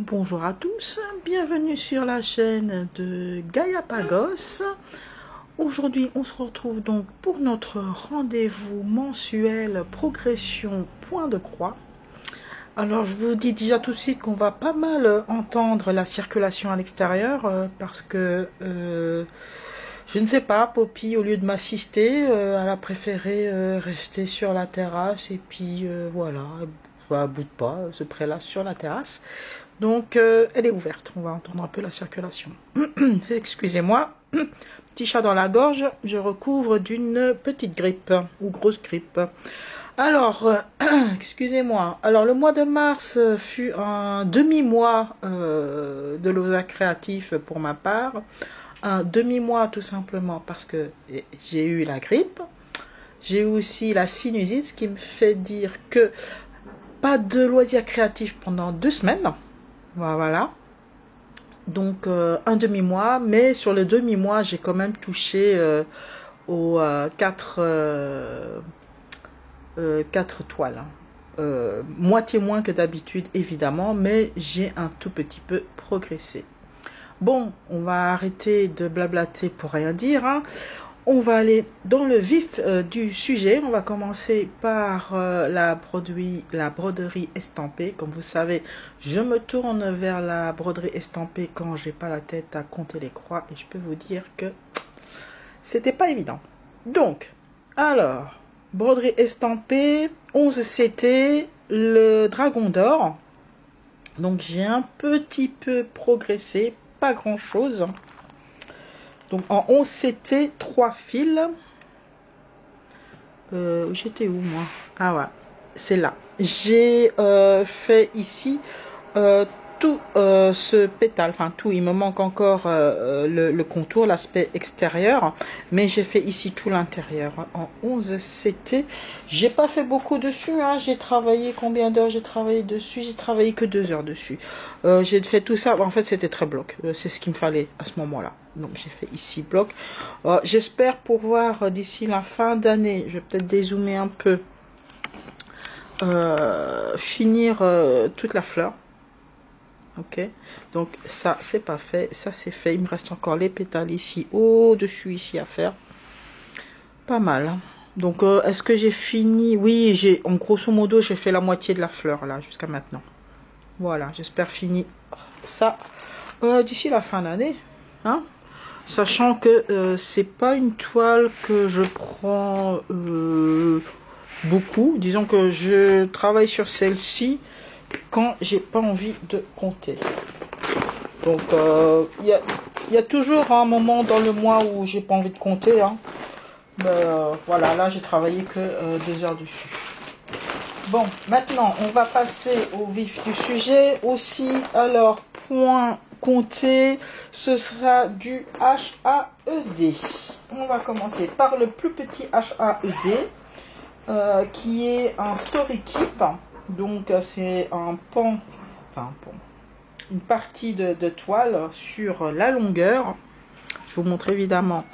Bonjour à tous, bienvenue sur la chaîne de Gaiapagos. Aujourd'hui, on se retrouve donc pour notre rendez-vous mensuel progression point de croix. Alors, je vous dis déjà tout de suite qu'on va pas mal entendre la circulation à l'extérieur parce que je ne sais pas, Poppy, au lieu de m'assister, elle a préféré rester sur la terrasse et puis voilà, elle boude pas, elle se prélasse sur la terrasse. Donc, elle est ouverte. On va entendre un peu la circulation. Excusez-moi. Petit chat dans la gorge. Je recouvre d'une petite grippe ou grosse grippe. Alors, excusez-moi. Alors, le mois de mars fut un demi-mois de l'OSA créatif pour ma part. Un demi-mois tout simplement parce que j'ai eu la grippe. J'ai eu aussi la sinusite, ce qui me fait dire que pas de loisirs créatifs pendant 2 semaines. Voilà, donc un demi-mois, mais sur le demi-mois, j'ai quand même touché aux 4 toiles. Moitié moins que d'habitude, évidemment, mais j'ai un tout petit peu progressé. Bon, on va arrêter de blablater pour rien dire, hein. On va aller dans le vif du sujet. On va commencer par la broderie estampée. Comme vous savez, je me tourne vers la broderie estampée quand j'ai pas la tête à compter les croix. Et je peux vous dire que c'était pas évident. Donc, alors, broderie estampée, 11 CT, le dragon d'or. Donc, j'ai un petit peu progressé, pas grand chose. Donc en 11 CT, 3 fils. J'étais où moi? Ah ouais, c'est là. J'ai fait ici tout ce pétale, enfin tout, il me manque encore le contour, l'aspect extérieur, mais j'ai fait ici tout l'intérieur. En 11 CT, j'ai pas fait beaucoup dessus, hein. J'ai travaillé, combien d'heures j'ai travaillé dessus? J'ai travaillé que 2 heures dessus. J'ai fait tout ça, en fait c'était très bloc, c'est ce qu'il me fallait à ce moment-là. Donc j'ai fait ici bloc. J'espère pouvoir d'ici la fin d'année, je vais peut-être dézoomer un peu, finir toute la fleur. Ok, donc ça c'est pas fait, ça c'est fait. Il me reste encore les pétales ici, au-dessus ici à faire. Pas mal, hein. Donc est-ce que j'ai fini? Oui, j'ai, en grosso modo, j'ai fait la moitié de la fleur là jusqu'à maintenant. Voilà, j'espère finir ça d'ici la fin d'année, hein. Sachant que c'est pas une toile que je prends beaucoup. Disons que je travaille sur celle-ci quand j'ai pas envie de compter. Donc il y a toujours un moment dans le mois où j'ai pas envie de compter, hein. Voilà, là j'ai travaillé que 2 heures dessus. Bon, maintenant on va passer au vif du sujet aussi. Alors, point compter, ce sera du HAED. On va commencer par le plus petit HAED qui est un story keep. Donc c'est un pan, enfin une partie de toile sur la longueur. Je vous montre évidemment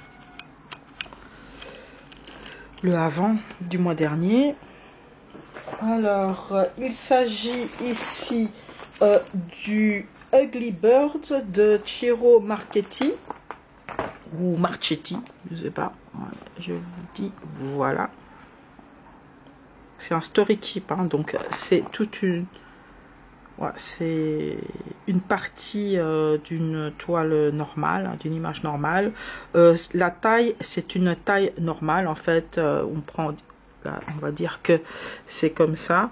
le avant du mois dernier. Alors il s'agit ici du Ugly Birds de Ciro Marchetti ou Marchetti, je sais pas. Voilà, je vous dis, voilà. C'est un story keep, hein, donc c'est toute une, ouais, c'est une partie d'une toile normale, hein, d'une image normale. La taille, c'est une taille normale en fait. On prend, là, on va dire que c'est comme ça.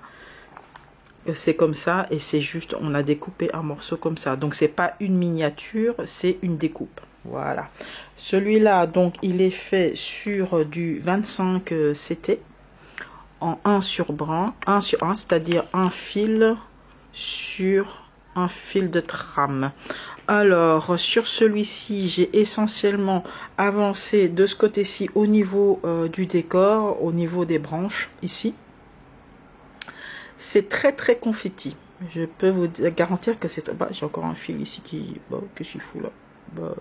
C'est comme ça et c'est juste, on a découpé un morceau comme ça. Donc c'est pas une miniature, c'est une découpe. Voilà. Celui-là, donc il est fait sur du 25 CT. En 1 sur brin, 1 sur 1, c'est-à-dire un fil sur un fil de trame. Alors, sur celui-ci, j'ai essentiellement avancé de ce côté-ci au niveau du décor, au niveau des branches, ici. C'est très très confetti. Je peux vous garantir que c'est... Bah, j'ai encore un fil ici qui... Bah, qu'est-ce qu'il fout là? Bah,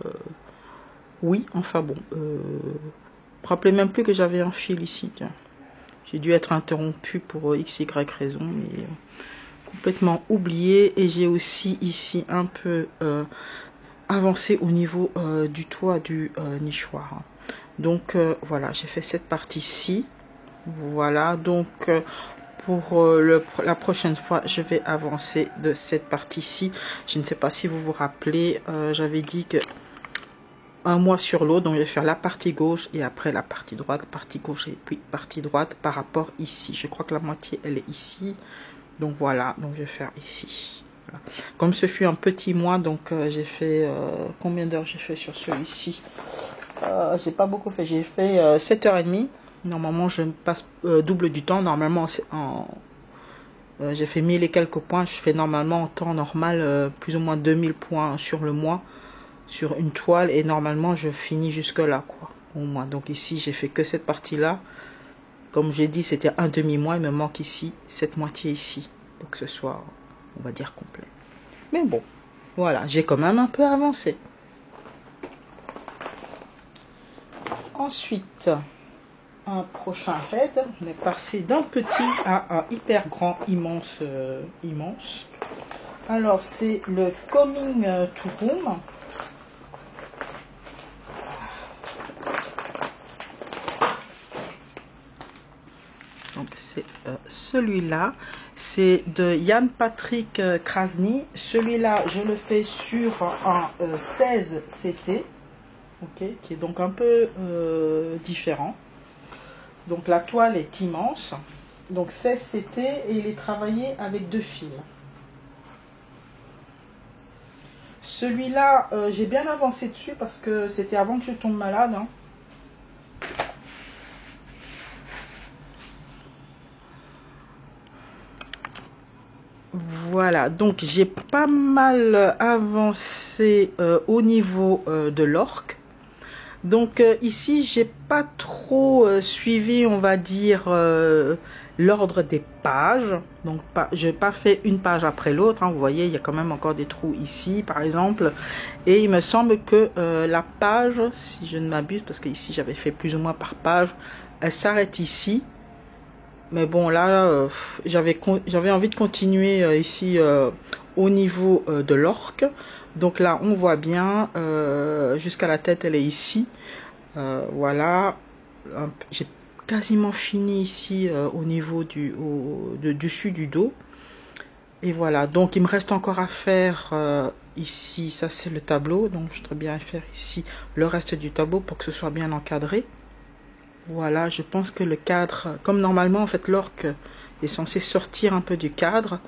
oui, enfin bon. Je me rappelais même plus que j'avais un fil ici, tiens. J'ai dû être interrompu pour XY raison, mais complètement oublié. Et j'ai aussi ici un peu avancé au niveau du toit du nichoir. Donc voilà, j'ai fait cette partie-ci. Voilà, donc pour la prochaine fois, je vais avancer de cette partie-ci. Je ne sais pas si vous vous rappelez, j'avais dit que un mois sur l'autre, donc je vais faire la partie gauche et après la partie droite, partie gauche et puis partie droite par rapport ici. Je crois que la moitié, elle est ici. Donc voilà, donc je vais faire ici. Voilà. Comme ce fut un petit mois, donc j'ai fait... combien d'heures j'ai fait sur celui-ci? J'ai pas beaucoup fait, j'ai fait 7h30. Normalement, je passe double du temps. Normalement, j'ai fait 1000 et quelques points. Je fais normalement en temps normal plus ou moins 2000 points sur le mois sur une toile. Et normalement, je finis jusque là, quoi, au moins. Donc ici, j'ai fait que cette partie-là. Comme j'ai dit, c'était un demi-mois. Il me manque ici, cette moitié ici. Pour que ce soit, on va dire, complet. Mais bon, voilà, j'ai quand même un peu avancé. Ensuite... un prochain raid, on est passé d'un petit à un hyper grand, immense, immense. Alors c'est le Coming to Room. Donc c'est celui-là, c'est de Jan Patrick Krasny. Celui-là, je le fais sur un 16 CT, ok, qui est donc un peu différent. Donc la toile est immense, donc 16 CT et il est travaillé avec 2 fils. Celui-là, j'ai bien avancé dessus parce que c'était avant que je tombe malade. Hein. Voilà, donc j'ai pas mal avancé au niveau de l'orque. Donc ici, j'ai pas trop suivi, on va dire, l'ordre des pages. Donc je n'ai pas fait une page après l'autre. Hein. Vous voyez, il y a quand même encore des trous ici, par exemple. Et il me semble que la page, si je ne m'abuse, parce que ici j'avais fait plus ou moins par page, elle s'arrête ici. Mais bon, là, j'avais envie de continuer ici au niveau de l'orque. Donc là, on voit bien, jusqu'à la tête, elle est ici. Voilà, j'ai quasiment fini ici au niveau dessus du dos. Et voilà, donc il me reste encore à faire ici, ça c'est le tableau. Donc je voudrais bien faire ici le reste du tableau pour que ce soit bien encadré. Voilà, je pense que le cadre, comme normalement en fait l'orque est censé sortir un peu du cadre.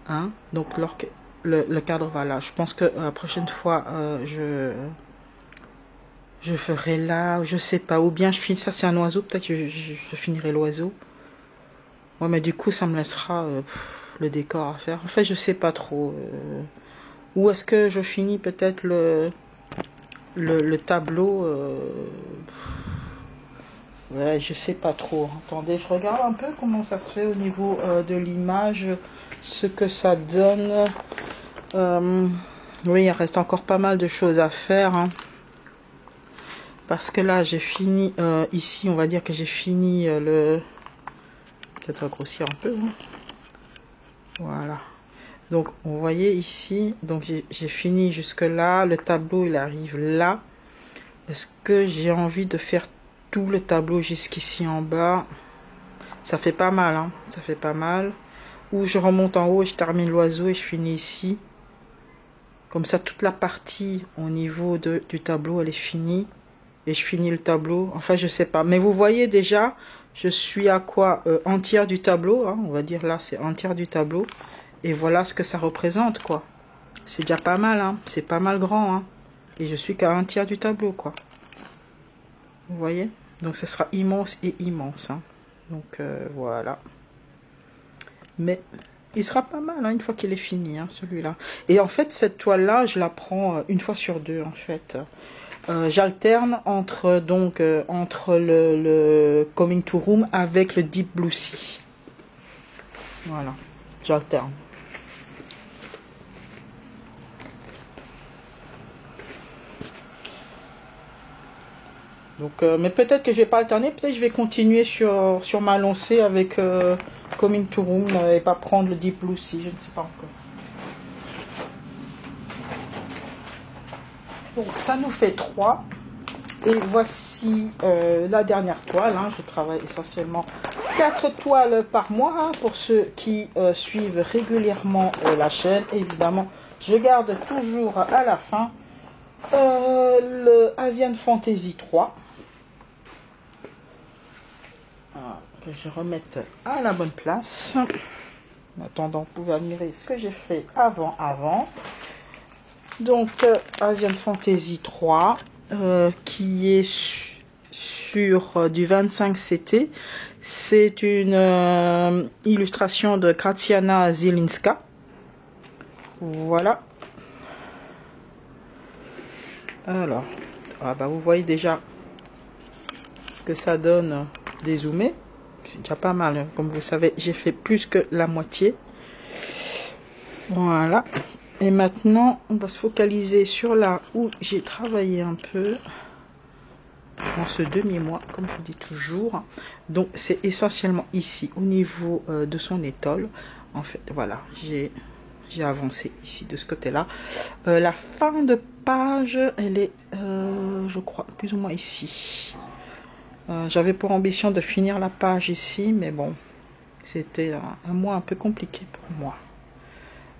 Hein, donc l'orque... Le cadre, voilà, je pense que la prochaine fois je ferai là, je sais pas, ou bien je finis, ça c'est un oiseau, peut-être que je finirai l'oiseau. Ouais, mais du coup ça me laissera le décor à faire. En fait, je sais pas trop. Ou est-ce que je finis peut-être le tableau ouais, je sais pas trop. Attendez, je regarde un peu comment ça se fait au niveau de l'image, ce que ça donne. Oui, il reste encore pas mal de choses à faire. Hein. Parce que là, j'ai fini ici, on va dire que j'ai fini le... Peut-être grossir un peu. Hein. Voilà. Donc, vous voyez ici, donc j'ai fini jusque là. Le tableau, il arrive là. Est-ce que j'ai envie de faire tout le tableau jusqu'ici en bas? Ça fait pas mal, hein. Ça fait pas mal. Ou je remonte en haut, je termine l'oiseau et je finis ici. Comme ça, toute la partie au niveau du tableau, elle est finie. Et je finis le tableau. Enfin, je sais pas. Mais vous voyez déjà, je suis à quoi un tiers du tableau. Hein, on va dire là, c'est un tiers du tableau. Et voilà ce que ça représente, quoi. C'est déjà pas mal, hein. C'est pas mal grand, hein. Et je suis qu'à un tiers du tableau, quoi. Vous voyez? Donc, ce sera immense et immense. Hein. Donc, voilà. Mais... il sera pas mal hein, une fois qu'il est fini, hein, celui-là. Et en fait, cette toile-là, je la prends une fois sur deux, en fait. J'alterne entre, entre le Coming to Room avec le Deep Blue Sea. Voilà, j'alterne. Donc, mais peut-être que je vais pas alterner, peut-être que je vais continuer sur ma lancée avec Coming to Room et pas prendre le Deep Blue Sea, je ne sais pas encore. Donc ça nous fait 3. Et voici la dernière toile. Hein. Je travaille essentiellement 4 toiles par mois. Hein, pour ceux qui suivent régulièrement la chaîne. Évidemment, je garde toujours à la fin le Asian Fantasy 3. Voilà, que je remette à la bonne place. En attendant, vous pouvez admirer ce que j'ai fait avant. Donc, Asian Fantasy 3. Qui est sur du 25 CT. C'est une illustration de Graciana Zielinska. Voilà. Alors, vous voyez déjà ce que ça donne dézoomé. C'est déjà pas mal. Comme vous savez, j'ai fait plus que la moitié. Voilà. Et maintenant, on va se focaliser sur là où j'ai travaillé un peu dans ce demi-mois, comme je dis toujours. Donc, c'est essentiellement ici, au niveau de son étole. En fait, voilà, j'ai avancé ici, de ce côté-là. La fin de page, elle est, je crois, plus ou moins ici. J'avais pour ambition de finir la page ici, mais bon, c'était un mois un peu compliqué pour moi.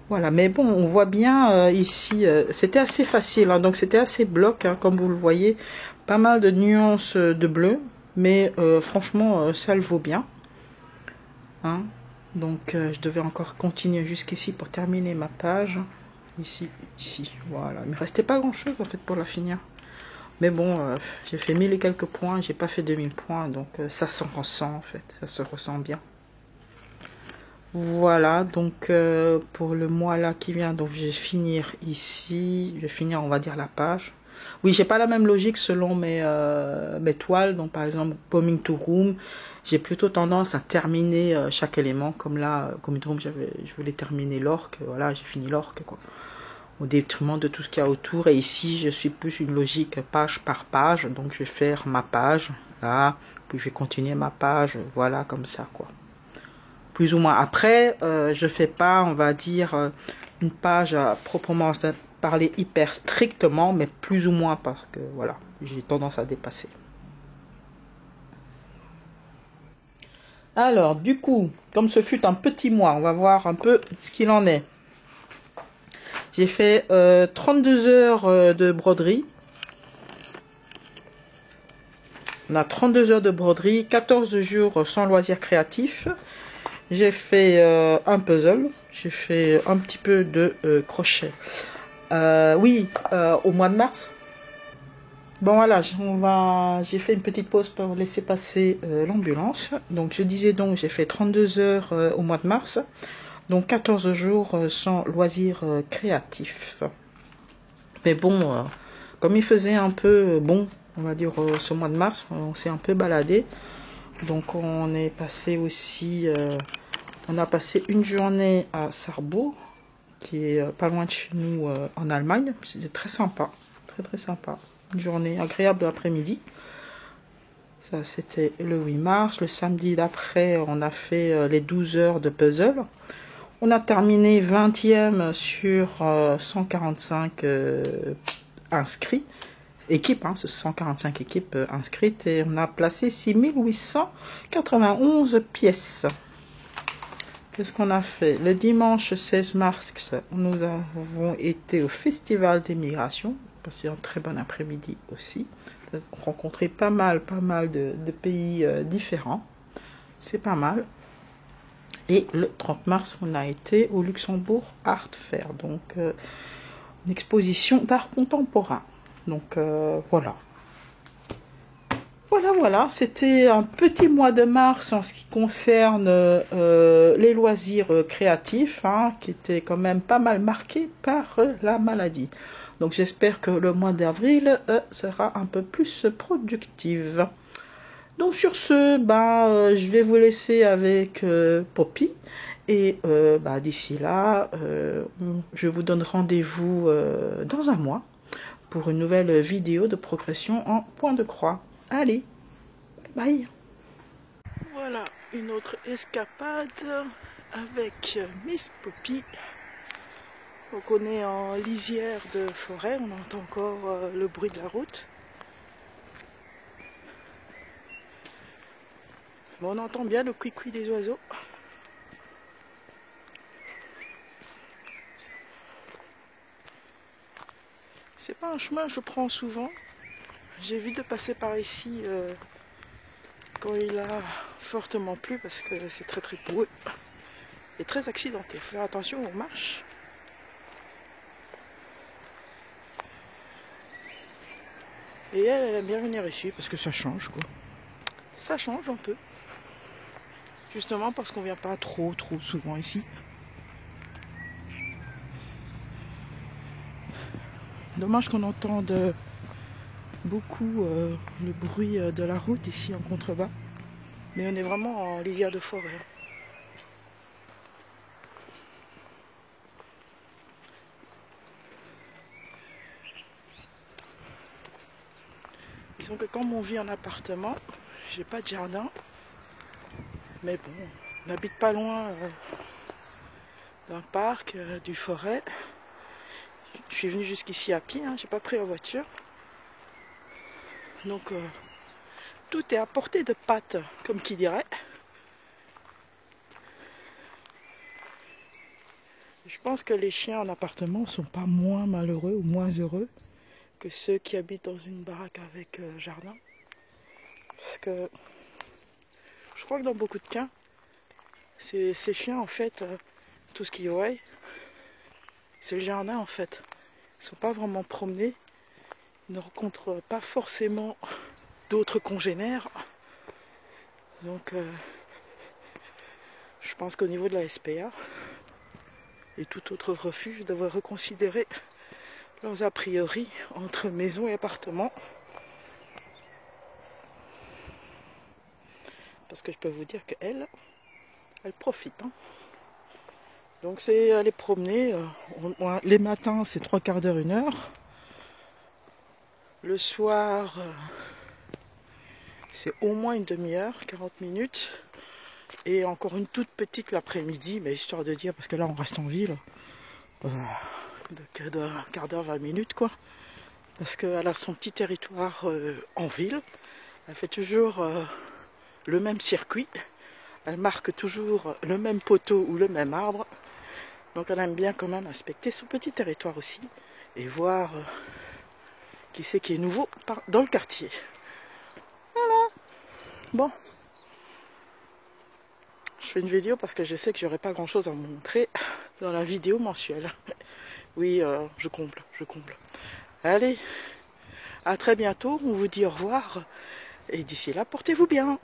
Voilà, mais bon, on voit bien ici, c'était assez facile, hein, donc c'était assez bloc, hein, comme vous le voyez, pas mal de nuances de bleu, mais franchement, ça le vaut bien. Hein. Donc, je devais encore continuer jusqu'ici pour terminer ma page. Ici, voilà. Il ne me restait pas grand-chose, en fait, pour la finir. Mais bon, j'ai fait 1000 et quelques points, j'ai pas fait 2000 points, donc ça se ressent, en fait, ça se ressent bien. Voilà, donc pour le mois là qui vient, donc je vais finir ici, je vais finir on va dire la page. Oui, j'ai pas la même logique selon mes toiles, donc par exemple Coming to Room, j'ai plutôt tendance à terminer chaque élément, comme là, Coming to Room, je voulais terminer l'orque, voilà, j'ai fini l'orque quoi, au détriment de tout ce qu'il y a autour, et ici je suis plus une logique page par page, donc je vais faire ma page, là, puis je vais continuer ma page, voilà, comme ça quoi. Plus ou moins. Après, je fais pas, on va dire, une page à proprement parler hyper strictement, mais plus ou moins parce que, voilà, j'ai tendance à dépasser. Alors, du coup, comme ce fut un petit mois, on va voir un peu ce qu'il en est. J'ai fait 32 heures de broderie. On a 32 heures de broderie, 14 jours sans loisirs créatifs. J'ai fait un puzzle, j'ai fait un petit peu de crochet. Oui, au mois de mars. Bon voilà, j'ai fait une petite pause pour laisser passer l'ambulance. Donc je disais donc, j'ai fait 32 heures au mois de mars. Donc 14 jours sans loisirs créatifs. Mais bon, comme il faisait un peu bon, on va dire ce mois de mars, on s'est un peu baladé. Donc on est passé aussi... on a passé une journée à Sarrebourg, qui est pas loin de chez nous en Allemagne. C'était très sympa, très sympa. Une journée agréable de l'après-midi. Ça, c'était le 8 mars. Le samedi d'après, on a fait les 12 heures de puzzle. On a terminé 20e sur 145 inscrits. Équipes, hein, 145 équipes inscrites. Et on a placé 6891 pièces. Qu'est-ce qu'on a fait? Le dimanche 16 mars, nous avons été au Festival des Migrations. Passé un très bon après-midi aussi. On a rencontré pas mal de pays différents. C'est pas mal. Et le 30 mars, on a été au Luxembourg Art Fair. Donc, une exposition d'art contemporain. Donc, voilà. Voilà, c'était un petit mois de mars en ce qui concerne les loisirs créatifs, hein, qui était quand même pas mal marqué par la maladie. Donc j'espère que le mois d'avril sera un peu plus productif. Donc sur ce, je vais vous laisser avec Poppy. Et d'ici là, je vous donne rendez-vous dans un mois pour une nouvelle vidéo de progression en point de croix. Allez, bye bye. Voilà une autre escapade avec Miss Poppy. Donc on est en lisière de forêt, on entend encore le bruit de la route. Mais on entend bien le cuicui des oiseaux. C'est pas un chemin que je prends souvent. J'évite de passer par ici quand il a fortement plu parce que c'est très boueux et très accidenté. Il faut faire attention aux marches. Et elle aime bien venir ici parce que ça change quoi. Ça change un peu. Justement parce qu'on vient pas trop souvent ici. Dommage qu'on entende beaucoup le bruit de la route ici en contrebas. Mais on est vraiment en lisière de forêt. Disons que comme on vit en appartement, j'ai pas de jardin. Mais bon, on n'habite pas loin d'un parc, du forêt. Je suis venue jusqu'ici à pied, hein, j'ai pas pris la voiture. Donc tout est à portée de patte, comme qui dirait. Je pense que les chiens en appartement sont pas moins malheureux ou moins heureux que ceux qui habitent dans une baraque avec jardin. Parce que je crois que dans beaucoup de cas, ces chiens en fait, tout ce qu'ils voient, c'est le jardin en fait. Ils ne sont pas vraiment promenés, ils ne rencontrent pas forcément d'autres congénères. Donc je pense qu'au niveau de la SPA et tout autre refuge devrait reconsidérer leurs a priori entre maison et appartement. Parce que je peux vous dire qu'elle profite. Hein. Donc c'est aller promener, les matins c'est 3/4 d'heure, 1 heure. Le soir c'est au moins une demi-heure, 40 minutes. Et encore une toute petite l'après-midi, mais histoire de dire, parce que là on reste en ville, de 1/4 d'heure, 20 minutes quoi. Parce qu'elle a son petit territoire en ville. Elle fait toujours le même circuit. Elle marque toujours le même poteau ou le même arbre. Donc elle aime bien quand même inspecter son petit territoire aussi. Et voir qui c'est qui est nouveau dans le quartier. Voilà. Bon. Je fais une vidéo parce que je sais que j'aurai pas grand chose à vous montrer dans la vidéo mensuelle. Oui, je comble. Allez, à très bientôt. On vous dit au revoir. Et d'ici là, portez-vous bien.